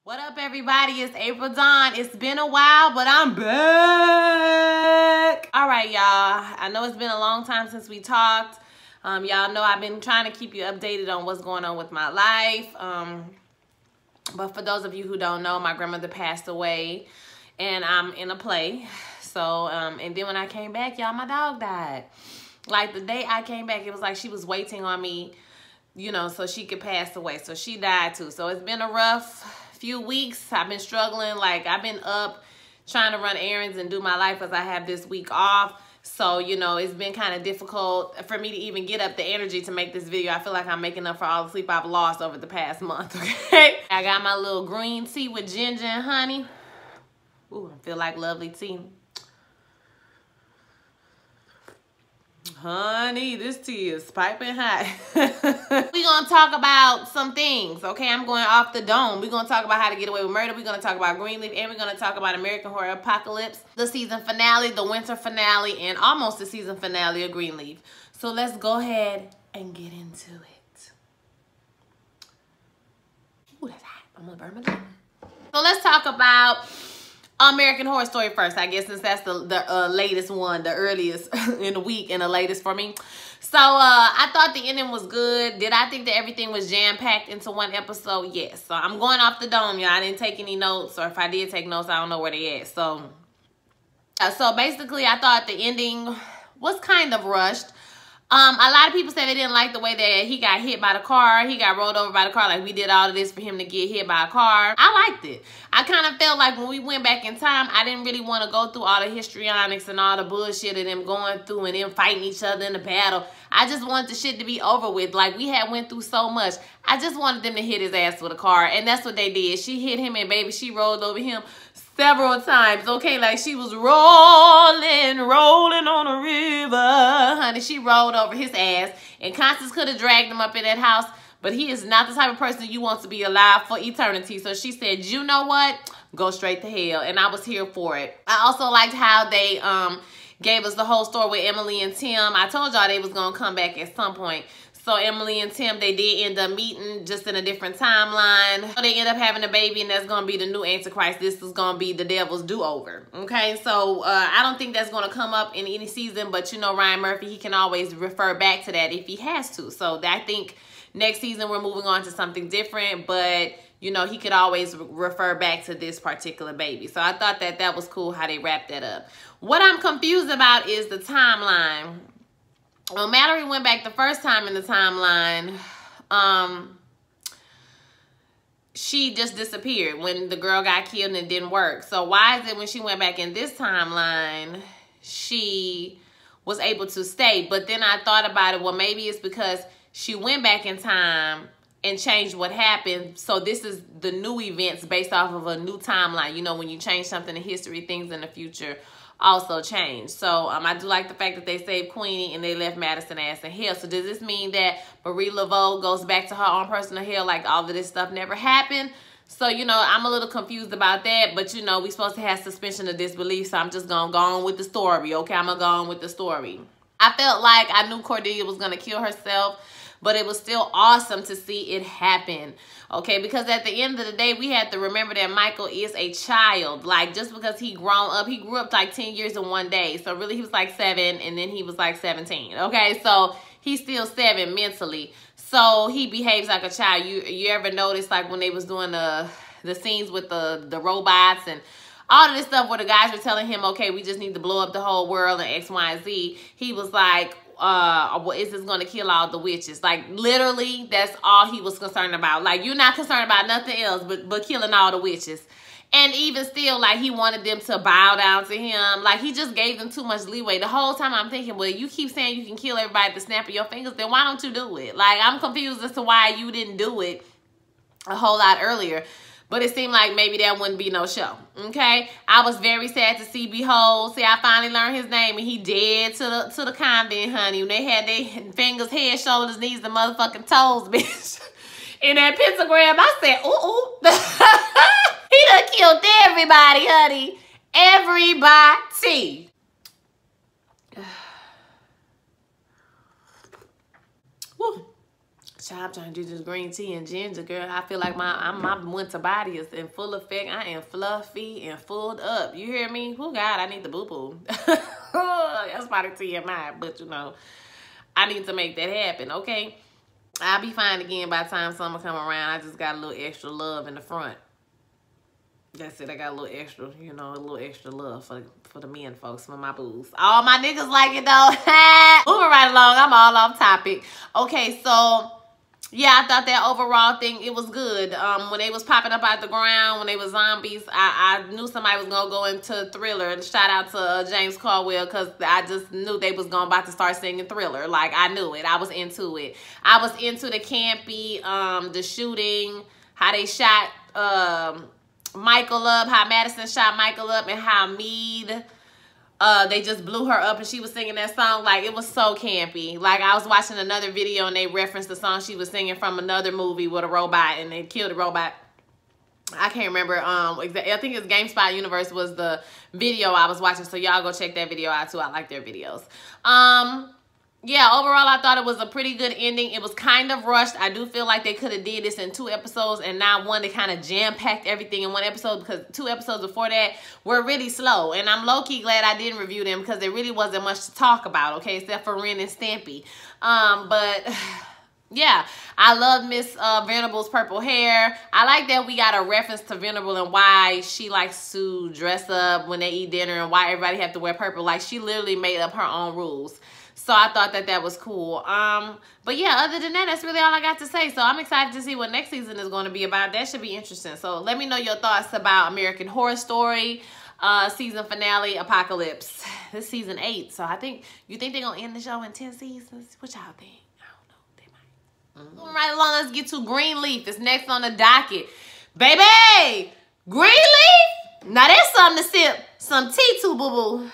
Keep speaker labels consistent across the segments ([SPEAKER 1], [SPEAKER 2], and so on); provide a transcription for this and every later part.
[SPEAKER 1] What up, everybody? It's April Dawn. It's been a while, but I'm back. All right, y'all. I know it's been a long time since we talked. Y'all know I've been trying to keep you updated on what's going on with my life. But for those of you who don't know, my grandmother passed away, and I'm in a play. So, and then when I came back, y'all, my dog died. Like, the day I came back, it was like she was waiting on me, you know, so she could pass away. So she died too. So it's been a rough few weeks. I've been struggling. Like, I've been up trying to run errands and do my life as I have this week off. So, you know, it's been kind of difficult for me to even get up the energy to make this video. I feel like I'm making up for all the sleep I've lost over the past month, okay? I got my little green tea with ginger and honey. Ooh, I feel like lovely tea. Honey, this tea is piping hot. We're going to talk about some things, okay? I'm going off the dome. We're going to talk about How to Get Away with Murder. We're going to talk about Greenleaf, and we're going to talk about American Horror Apocalypse, the season finale, the winter finale, and almost the season finale of Greenleaf. So let's go ahead and get into it. Ooh, that's hot. I'm going to burn my lip. So let's talk about American Horror Story first, I guess, since that's the latest one, the earliest in the week and the latest for me. So I thought the ending was good. Did I think that everything was jam-packed into one episode? Yes. So I'm going off the dome, y'all. I didn't take any notes, or if I did take notes, I don't know where they at. So basically, I thought the ending was kind of rushed. A lot of people said they didn't like the way that he got hit by the car. He got rolled over by the car. Like, we did all of this for him to get hit by a car. I liked it. I kind of felt like when we went back in time, I didn't really want to go through all the histrionics and all the bullshit of them going through and them fighting each other in the battle. I just wanted the shit to be over with. Like, we had went through so much. I just wanted them to hit his ass with a car. And that's what they did. She hit him, and baby, she rolled over him several times, okay? Like, she was rolling on a river, honey. She rolled over his ass, and Constance could have dragged him up in that house, but he is not the type of person you want to be alive for eternity. So she said, you know what? Go straight to hell, and I was here for it. I also liked how they gave us the whole story with Emily and Tim. I told y'all they was gonna come back at some point. So Emily and Tim, they did end up meeting just in a different timeline. So they end up having a baby, and that's going to be the new Antichrist. This is going to be the devil's do-over, okay? So I don't think that's going to come up in any season, but you know Ryan Murphy, he can always refer back to that if he has to. So I think next season we're moving on to something different, but you know, he could always refer back to this particular baby. So I thought that that was cool how they wrapped that up. What I'm confused about is the timeline. Well, Mallory went back the first time in the timeline. She just disappeared when the girl got killed and it didn't work. So why is it when she went back in this timeline, she was able to stay? But then I thought about it. Well, maybe it's because she went back in time and changed what happened. So this is the new events based off of a new timeline. You know, when you change something in history, things in the future also change. So I do like the fact that they saved Queenie and they left Madison ass in hell. So does this mean that Marie Laveau goes back to her own personal hell, like all of this stuff never happened? So, you know, I'm a little confused about that, but you know, we're supposed to have suspension of disbelief, so I'm just gonna go on with the story, okay? I'm gonna go on with the story. I felt like I knew Cordelia was gonna kill herself, but it was still awesome to see it happen, okay? Because at the end of the day, we have to remember that Michael is a child. Like, just because he grew up like 10 years in one day. So really, he was like 7, and then he was like 17, okay? So he's still 7 mentally. So he behaves like a child. You ever notice, like, when they was doing the scenes with the robots and all of this stuff where the guys were telling him, okay, we just need to blow up the whole world and X, Y, and Z. He was like, is this going to kill all the witches? Like, literally, that's all he was concerned about. Like, you're not concerned about nothing else but killing all the witches. And even still, like, he wanted them to bow down to him. Like, he just gave them too much leeway. The whole time I'm thinking, well, you keep saying you can kill everybody at the snap of your fingers, then why don't you do it? Like, I'm confused as to why you didn't do it a whole lot earlier. But it seemed like maybe that wouldn't be no show, okay? I was very sad to see Behold. See, I finally learned his name, and he dead to the convent, honey. When they had their fingers, head, shoulders, knees, and motherfucking toes, bitch. In that pentagram, I said, ooh. He done killed everybody, honey. Everybody. Woo. Child, I'm trying to do this green tea and ginger, girl. I feel like my winter body is in full effect. I am fluffy and fulled up. You hear me? Oh, God, I need the boo-boo. That's probably TMI, but, you know, I need to make that happen, okay? I'll be fine again by the time summer come around. I just got a little extra love in the front. That's it. I got a little extra, you know, a little extra love for the men folks, for my boos. All my niggas like it, though. Moving right along. I'm all off topic. Okay, so... yeah, I thought that overall thing, it was good. When they was popping up out the ground, when they was zombies, I knew somebody was going to go into Thriller. Shout out to James Caldwell, because I just knew they was about to start singing Thriller. Like, I knew it. I was into it. I was into the campy, the shooting, how they shot Michael up, how Madison shot Michael up, and how Meade... they just blew her up and she was singing that song. Like, it was so campy. Like, I was watching another video and they referenced the song she was singing from another movie with a robot and they killed a robot. I can't remember. I think it's GameSpot Universe was the video I was watching. So y'all go check that video out too. I like their videos. Yeah, overall, I thought it was a pretty good ending. It was kind of rushed. I do feel like they could have did this in 2 episodes and not one. They kind of jam-packed everything in 1 episode, because 2 episodes before that were really slow. And I'm low-key glad I didn't review them, because there really wasn't much to talk about, okay, except for Ren and Stimpy. But... yeah, I love Miss Venable's purple hair. I like that we got a reference to Venable and why she likes to dress up when they eat dinner and why everybody have to wear purple. Like, she literally made up her own rules. So I thought that that was cool. But yeah, other than that, that's really all I got to say. So I'm excited to see what next season is going to be about. That should be interesting. So let me know your thoughts about American Horror Story season finale, Apocalypse. This season 8. So I think, you think they're going to end the show in 10 seasons? What y'all think? Right along, let's get to Greenleaf. It's next on the docket. Baby! Greenleaf? Now that's something to sip some tea to, boo-boo.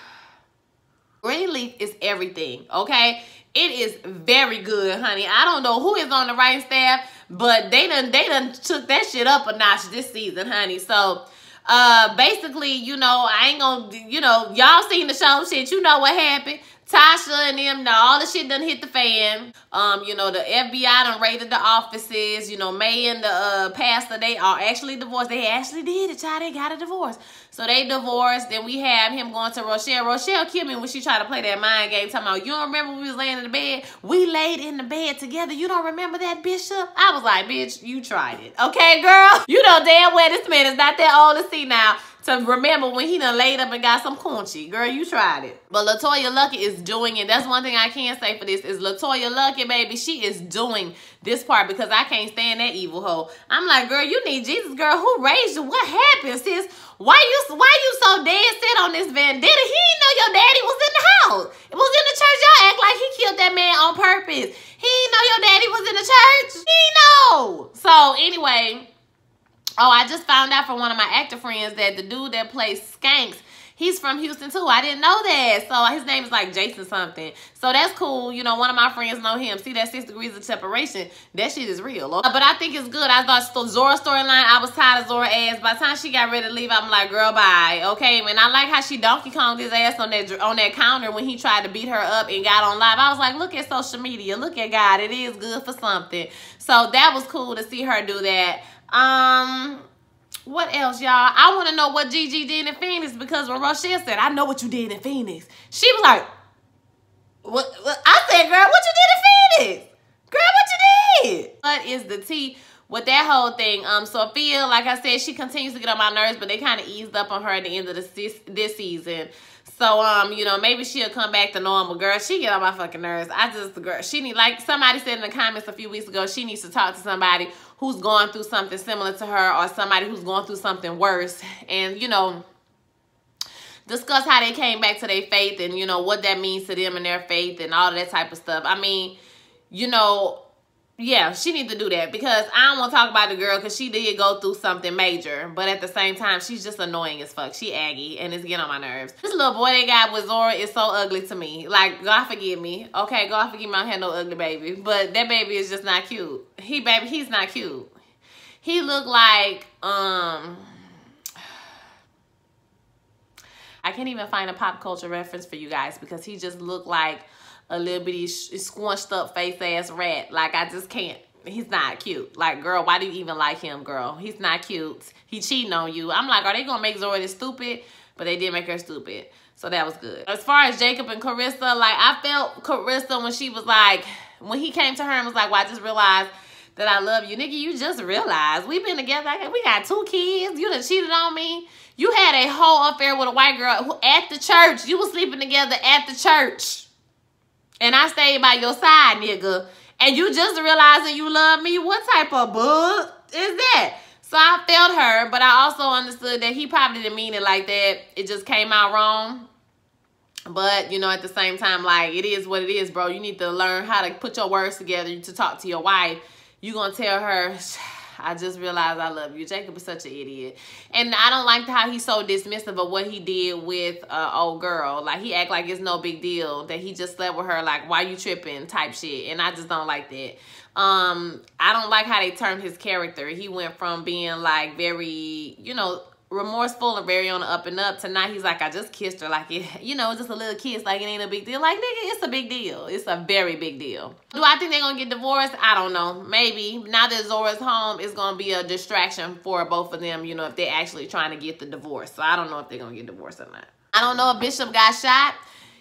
[SPEAKER 1] Greenleaf is everything, okay? It is very good, honey. I don't know who is on the writing staff, but they done took that shit up a notch this season, honey. So, basically, you know, I ain't gonna, you know, y'all seen the show shit. You know what happened. Tasha and them, now all the shit done hit the fan. You know, the FBI done raided the offices. You know, May and the pastor, they are actually divorced. They actually did it, child. They got a divorce. So they divorced. Then we have him going to Rochelle. Rochelle killed me when she tried to play that mind game, talking about, you don't remember when we was laying in the bed? We laid in the bed together. You don't remember that, Bishop? I was like, bitch, you tried it. Okay, girl? You know damn well this man is not that old to see now to remember when he done laid up and got some coochie. Girl, you tried it. But LaToya Luckett is doing it. That's one thing I can say for this is LaToya Luckett, baby, she is doing this part, because I can't stand that evil hoe. I'm like, girl, you need Jesus, girl. Who raised you? What happened, sis? Why you so dead set on this vendetta? He didn't know your daddy was in the house. It was in the church. Y'all act like he killed that man on purpose. He didn't know your daddy was in the church. He know. So anyway, oh, I just found out from one of my actor friends that the dude that plays Skanks, he's from Houston too. I didn't know that. So his name is like Jason something. So that's cool. You know, one of my friends know him. See that 6 degrees of separation? That shit is real. But I think it's good. I thought Zora's storyline, I was tired of Zora ass. By the time she got ready to leave, I'm like, girl, bye. Okay, and I like how she Donkey Konged his ass on that counter when he tried to beat her up and got on live. I was like, look at social media. Look at God. It is good for something. So that was cool to see her do that. What else, y'all? I want to know what Gigi did in Phoenix, because when Rochelle said, I know what you did in Phoenix, she was like, what? I said, girl, what you did in Phoenix? Girl, what you did? What is the tea with that whole thing? Sophia, like I said, she continues to get on my nerves, but they kind of eased up on her at the end of this season. So, you know, maybe she'll come back to normal. Girl, she get on my fucking nerves. Girl, she need, like somebody said in the comments a few weeks ago, she needs to talk to somebody who's going through something similar to her, or somebody who's going through something worse. And, you know, discuss how they came back to their faith and, you know, what that means to them and their faith and all of that type of stuff. I mean, you know, yeah, she needs to do that, because I don't want to talk about the girl because she did go through something major. But at the same time, she's just annoying as fuck. She aggy and it's getting on my nerves. This little boy they got with Zora is so ugly to me. Like, God forgive me. Okay, God forgive me, I don't have no ugly baby. But that baby is just not cute. He's not cute. He looked like, I can't even find a pop culture reference for you guys, because he just looked like a little bitty squunched up face ass rat. Like, I just can't. He's not cute. Like, girl, why do you even like him, girl? He's not cute. He cheating on you. I'm like, are they gonna make Zora this stupid? But they did make her stupid. So that was good. As far as Jacob and Carissa, like, I felt Carissa when she was like, when he came to her and was like, well, I just realized that I love you. Nigga, you just realized we've been together. We got 2 kids. You done cheated on me. You had a whole affair with a white girl who, at the church. You was sleeping together at the church. And I stayed by your side, nigga. And you just realizing you love me? What type of bug is that? So I felt her, but I also understood that he probably didn't mean it like that. It just came out wrong. But, you know, at the same time, like, it is what it is, bro. You need to learn how to put your words together to talk to your wife. You gonna tell her, I just realized I love you. Jacob is such an idiot. And I don't like how he's so dismissive of what he did with old girl. Like, he act like it's no big deal that he just slept with her. Like, why you tripping type shit. And I just don't like that. I don't like how they turned his character. He went from being like very, you know, remorseful and very on the up and up to now he's like, I just kissed her. Like, it, you know, just a little kiss. Like, it ain't a big deal. Like, nigga, it's a big deal. It's a very big deal. Do I think they're gonna get divorced? I don't know. Maybe. Now that Zora's home, it's gonna be a distraction for both of them, you know, if they're actually trying to get the divorce. So I don't know if they're gonna get divorced or not. I don't know if Bishop got shot.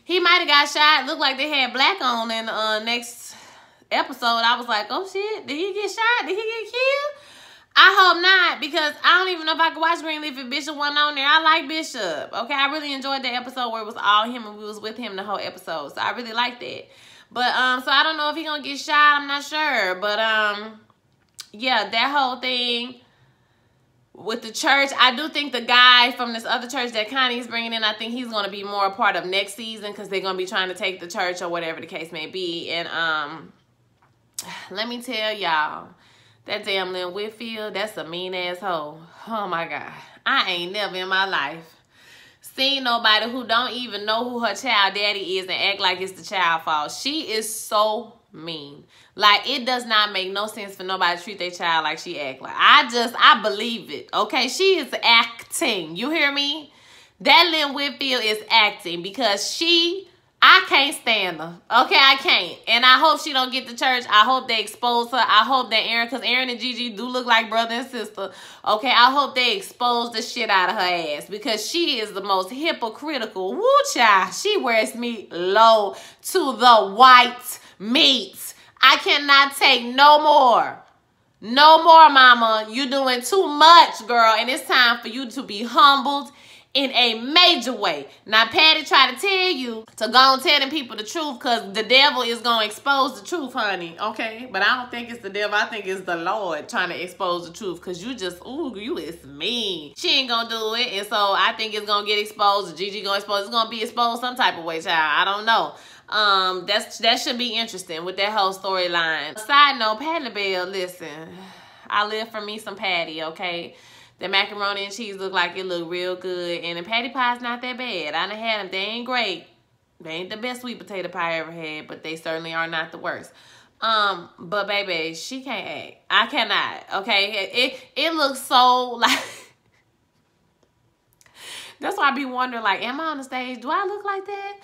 [SPEAKER 1] He might have got shot. Looked like they had black on in the next episode. I was like, oh shit, did he get shot? Did he get killed? I hope not, because I don't even know if I could watch Greenleaf if Bishop wasn't on there. I like Bishop. Okay, I really enjoyed the episode where it was all him and we was with him the whole episode. So I really liked that. But so I don't know if he gonna get shot. I'm not sure. But yeah, that whole thing with the church, I do think the guy from this other church that Connie's bringing in, I think he's gonna be more a part of next season because they're gonna be trying to take the church or whatever the case may be. And let me tell y'all, that damn Lynn Whitfield, that's a mean asshole. Oh my God. I ain't never in my life seen nobody who don't even know who her child daddy is and act like it's the child's fault. She is so mean. Like, it does not make no sense for nobody to treat their child like she act like. I believe it. Okay, she is acting. You hear me? That Lynn Whitfield is acting because I can't stand her. Okay, I can't. And I hope she don't get to church. I hope they expose her. I hope that Aaron, because Aaron and Gigi do look like brother and sister. Okay, I hope they expose the shit out of her ass because she is the most hypocritical. Woo child. She wears me low to the white meat. I cannot take no more. No more, mama. You doing too much, girl. And it's time for you to be humbled in a major way. Now, Patty tried to tell you to go and tell them people the truth because the devil is going to expose the truth, honey. Okay? But I don't think it's the devil. I think it's the Lord trying to expose the truth because you just, ooh, you is mean. She ain't going to do it. And so I think it's going to get exposed. Gigi going to expose. It's going to be exposed some type of way, child. I don't know. That should be interesting with that whole storyline. Side note, Patti LaBelle, listen, I live for me some Patty, okay? The macaroni and cheese look like it look real good. And the patty pie's not that bad. I done had them. They ain't great. They ain't the best sweet potato pie I ever had, but they certainly are not the worst. But baby, she can't act. I cannot, okay? It looks so like... That's why I be wondering, like, am I on the stage? Do I look like that?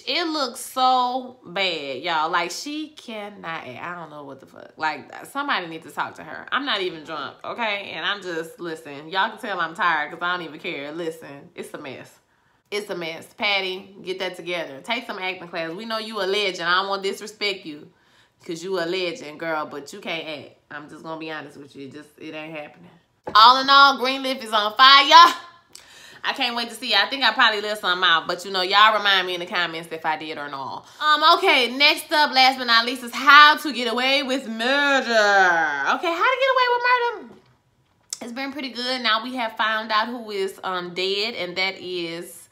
[SPEAKER 1] It looks so bad, y'all. Like, she cannot act. I don't know what the fuck. Like, somebody needs to talk to her. I'm not even drunk, okay? And I'm just, listen, y'all can tell I'm tired because I don't even care. Listen, it's a mess. It's a mess. Patty, get that together. Take some acting class. We know you a legend. I don't want to disrespect you because you a legend, girl, but you can't act. I'm just going to be honest with you. It ain't happening. All in all, Greenleaf is on fire. I can't wait to see. I think I probably left something out, but you know, y'all remind me in the comments if I did or not. Okay, next up, last but not least, is how to get away with murder. Okay, how to get away with murder. It's been pretty good. Now we have found out who is dead, and that is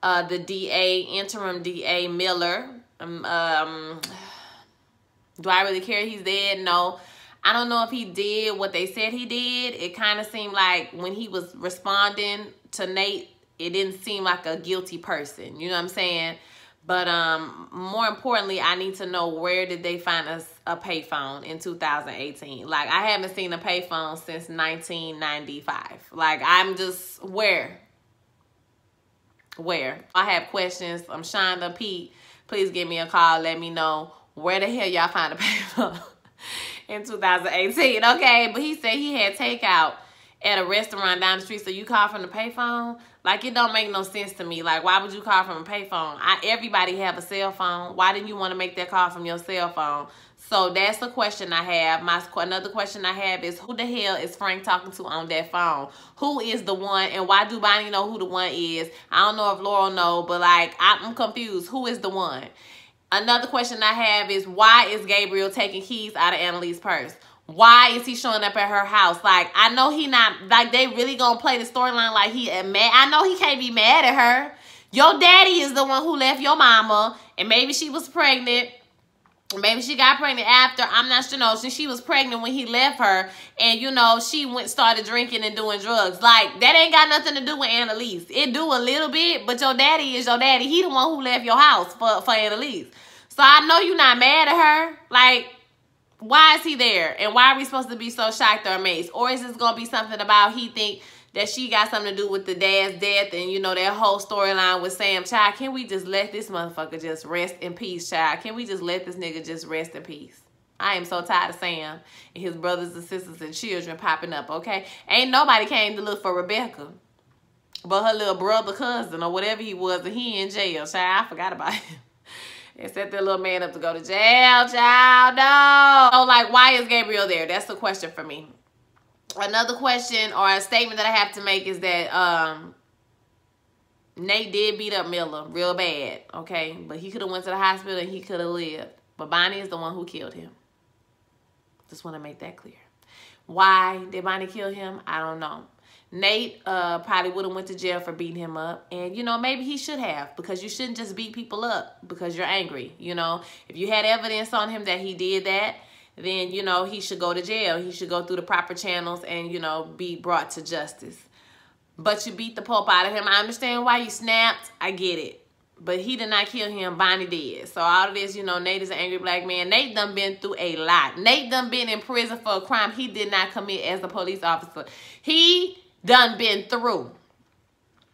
[SPEAKER 1] the DA, interim DA Miller. Do I really care he's dead? No. I don't know if he did what they said he did. It kind of seemed like when he was responding to Nate, it didn't seem like a guilty person. You know what I'm saying? But more importantly, I need to know where did they find us a payphone in 2018. Like, I haven't seen a payphone since 1995. Like, I'm just, where? I have questions. I'm Shonda, Pete. Please give me a call. Let me know where the hell y'all find a payphone in 2018, okay? But he said he had takeout at a restaurant down the street, so you call from the payphone? Like, it don't make no sense to me. Like, why would you call from a payphone? Everybody have a cell phone. Why didn't you want to make that call from your cell phone? So that's the question I have. Another question I have is, who the hell is Frank talking to on that phone? Who is the one, and why do Bonnie know who the one is? I don't know if Laurel know, but like, I'm confused. Who is the one? Another question I have is, why is Gabriel taking keys out of Annalise's purse? Why is he showing up at her house? Like, I know he not, like, they really gonna play the storyline like he mad. I know he can't be mad at her. Your daddy is the one who left your mama, and maybe she was pregnant. Maybe she got pregnant after. I'm not sure. No, she was pregnant when he left her, and you know, she started drinking and doing drugs. Like, that ain't got nothing to do with Annalise. It do a little bit, but your daddy is your daddy. He the one who left your house for Annalise. So I know you're not mad at her. Like, why is he there? And why are we supposed to be so shocked or amazed? Or is this going to be something about he think that she got something to do with the dad's death and, you know, that whole storyline with Sam? Child, can we just let this motherfucker just rest in peace, child? Can we just let this nigga just rest in peace? I am so tired of Sam and his brothers and sisters and children popping up, okay? Ain't nobody came to look for Rebecca but her little brother, cousin, or whatever he was, and he in jail, child. I forgot about him. And set that little man up to go to jail, child. No. So, like, why is Gabriel there? That's the question for me. Another question or a statement that I have to make is that Nate did beat up Miller real bad, okay? But he could have went to the hospital and he could have lived. But Bonnie is the one who killed him. Just want to make that clear. Why did Bonnie kill him? I don't know. Nate probably would have went to jail for beating him up. And, you know, maybe he should have, because you shouldn't just beat people up because you're angry, you know. If you had evidence on him that he did that, then, you know, he should go to jail. He should go through the proper channels and, you know, be brought to justice. But you beat the pulp out of him. I understand why you snapped. I get it. But he did not kill him. Bonnie did. So all of this, you know, Nate is an angry black man. Nate done been through a lot. Nate done been in prison for a crime he did not commit as a police officer. He done been through.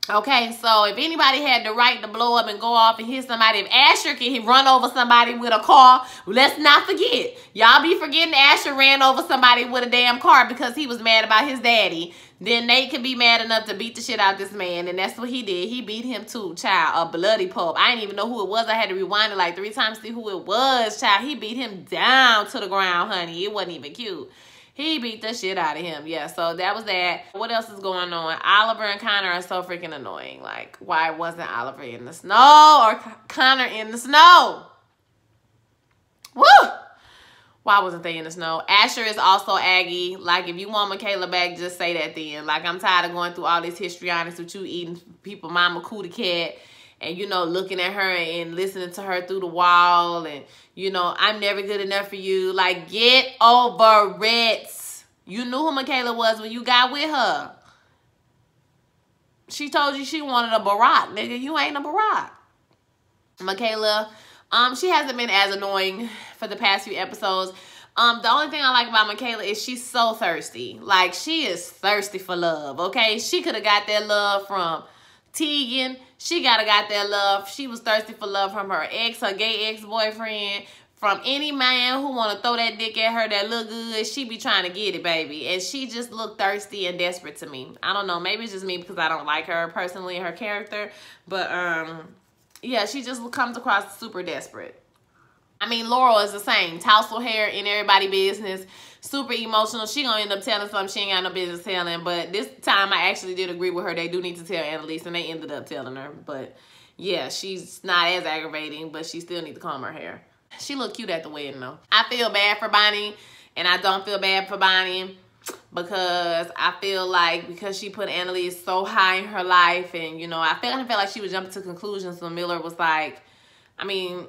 [SPEAKER 1] Okay, so if anybody had the right to blow up and go off and hit somebody, if Asher can run over somebody with a car, let's not forget. Y'all be forgetting Asher ran over somebody with a damn car because he was mad about his daddy. Then Nate can be mad enough to beat the shit out of this man, and that's what he did. He beat him too, child, a bloody pulp. I didn't even know who it was. I had to rewind it like 3 times to see who it was, child. He beat him down to the ground, honey. It wasn't even cute. He beat the shit out of him. Yeah, so that was that. What else is going on? Oliver and Connor are so freaking annoying. Like, why wasn't Oliver in the snow or Connor in the snow? Woo! Why wasn't they in the snow? Asher is also Aggie. Like, if you want Michaela back, just say that then. Like, I'm tired of going through all this histrionics with you eating people mama cootie cat. And, you know, looking at her and listening to her through the wall. And, you know, I'm never good enough for you. Like, get over it. You knew who Michaela was when you got with her. She told you she wanted a Barack, nigga. You ain't a Barack. Michaela, she hasn't been as annoying for the past few episodes. The only thing I like about Michaela is she's so thirsty. Like, she is thirsty for love, okay? She could have got that love from Tegan. She got that love. She was thirsty for love from her ex, her gay ex-boyfriend, from any man who want to throw that dick at her that look good. She be trying to get it, baby. And she just looked thirsty and desperate to me. I don't know. Maybe it's just me because I don't like her personally and her character. But, yeah, she just comes across super desperate. I mean, Laurel is the same. Tousled hair in everybody's business. Super emotional. She gonna end up telling something she ain't got no business telling. But this time I actually did agree with her. They do need to tell Annalise, and they ended up telling her. But yeah, she's not as aggravating, but she still needs to comb her hair. She looked cute at the wedding though. I feel bad for Bonnie, and I don't feel bad for Bonnie because I feel like because she put Annalise so high in her life, and you know, I felt like she was jumping to conclusions when Miller was like, I mean,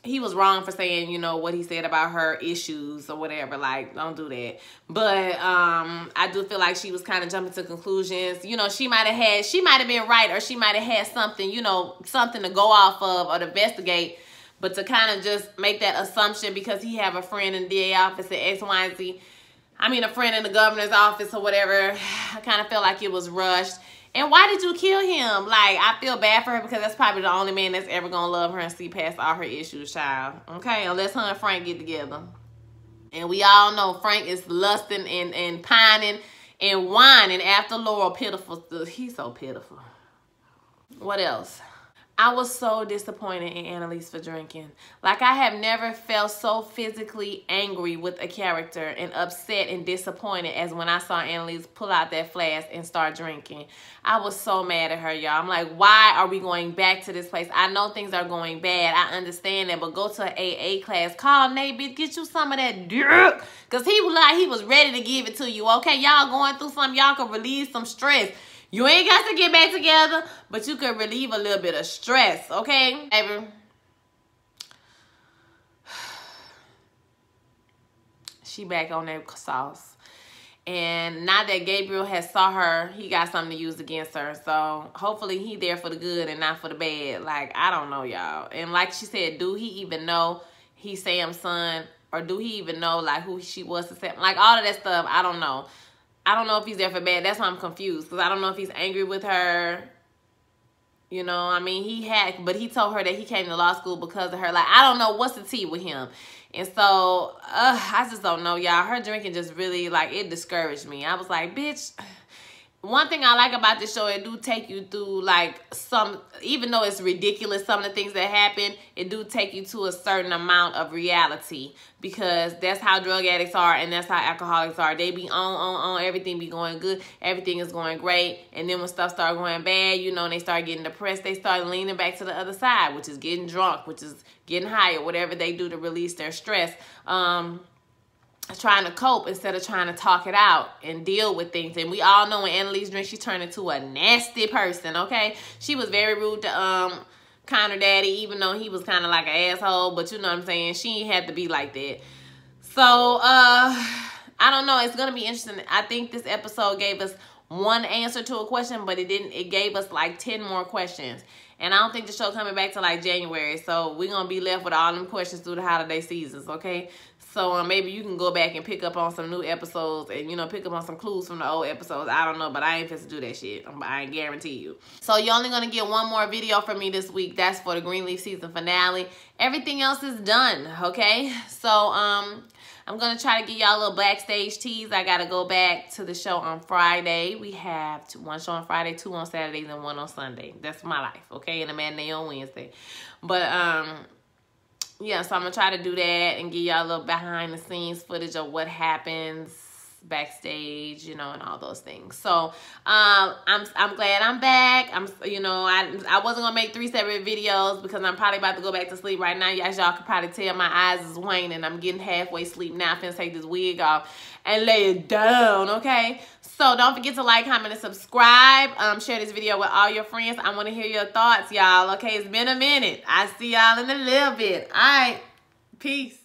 [SPEAKER 1] he was wrong for saying, you know, what he said about her issues or whatever. Like, don't do that. But I do feel like she was kind of jumping to conclusions. You know, she might have been right, or she might have had something, you know, something to go off of or to investigate. But to kind of just make that assumption because he have a friend in the DA office at X, Y, and Z. I mean, a friend in the governor's office or whatever. I kind of felt like it was rushed. And why did you kill him? Like, I feel bad for her because that's probably the only man that's ever going to love her and see past all her issues, child. Okay? Unless her and Frank get together. And we all know Frank is lusting and pining and whining after Laurel. Pitiful. He's so pitiful. What else? I was so disappointed in Annalise for drinking. Like, I have never felt so physically angry with a character and upset and disappointed as when I saw Annalise pull out that flask and start drinking. I was so mad at her, y'all. I'm like, why are we going back to this place? I know things are going bad. I understand that, but go to an AA class. Call Nate, bitch, get you some of that dirt. Because he was ready to give it to you, okay? Y'all going through something. Y'all can relieve some stress. You ain't got to get back together, but you could relieve a little bit of stress, okay? Baby. She back on that sauce. And now that Gabriel has saw her, he got something to use against her. So hopefully he there for the good and not for the bad. Like, I don't know, y'all. And like she said, do he even know he's Sam's son? Or do he even know, like, who she was to Sam? Like, all of that stuff, I don't know. I don't know if he's there for bad. That's why I'm confused. Because I don't know if he's angry with her. You know, I mean, but he told her that he came to law school because of her. Like, I don't know what's the tea with him. And so, I just don't know, y'all. Her drinking just really, like, it discouraged me. I was like, bitch. One thing I like about this show, it do take you through, like, even though it's ridiculous, some of the things that happen, it do take you to a certain amount of reality. Because that's how drug addicts are and that's how alcoholics are. They be on, everything be going good. Everything is going great. And then when stuff start going bad, you know, and they start getting depressed, they start leaning back to the other side, which is getting drunk, which is getting high, or whatever they do to release their stress. Trying to cope instead of trying to talk it out and deal with things. And we all know when Annalise drinks, she turned into a nasty person, okay? She was very rude to Connor Daddy, even though he was kind of like an asshole, but you know what I'm saying? She ain't had to be like that. So, I don't know. It's going to be interesting. I think this episode gave us one answer to a question, but it gave us like 10 more questions. And I don't think the show coming back to like January. So we're going to be left with all them questions through the holiday seasons, okay? So maybe you can go back and pick up on some new episodes and, you know, pick up on some clues from the old episodes. I don't know, but I ain't fit to do that shit. I guarantee you. So you're only going to get one more video from me this week. That's for the Greenleaf season finale. Everything else is done, okay? So, I'm going to try to give y'all a little backstage tease. I got to go back to the show on Friday. We have one show on Friday, 2 on Saturdays, and 1 on Sunday. That's my life, okay? And a matinee on Wednesday. But, yeah, so I'm going to try to do that and give y'all a little behind-the-scenes footage of what happens backstage, you know, and all those things. So, I'm glad I'm back. You know, I wasn't going to make 3 separate videos because I'm probably about to go back to sleep right now. As y'all can probably tell, my eyes is waning. I'm getting halfway asleep now. I'm finna take this wig off and lay it down, okay? So don't forget to like, comment, and subscribe. Share this video with all your friends. I want to hear your thoughts, y'all. Okay, it's been a minute. I see y'all in a little bit. All right, peace.